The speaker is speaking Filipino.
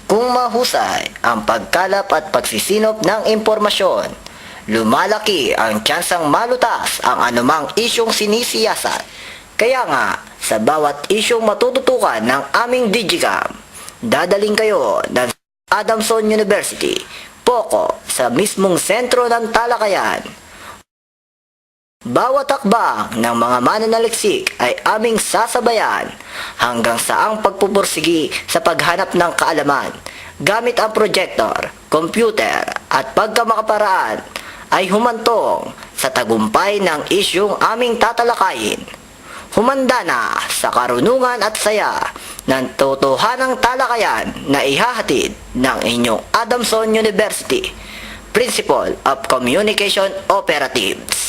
Kung mahusay ang pagkalap at pagsisinop ng impormasyon, lumalaki ang tsansang malutas ang anumang isyong sinisiyasat. Kaya nga, sa bawat isyong matututukan ng aming Digicam, dadaling kayo ng Adamson University, Poco, sa mismong sentro ng talakayan. Bawat hakbang ng mga mananaliksik ay aming sasabayan hanggang sa ang pagpupursigi sa paghanap ng kaalaman gamit ang projector, computer at pagkamakaparaan ay humantong sa tagumpay ng isyong aming tatalakayin. Humanda na sa karunungan at saya ng totohanang talakayan na ihahatid ng inyong Adamson University, Principal of Communication Operatives.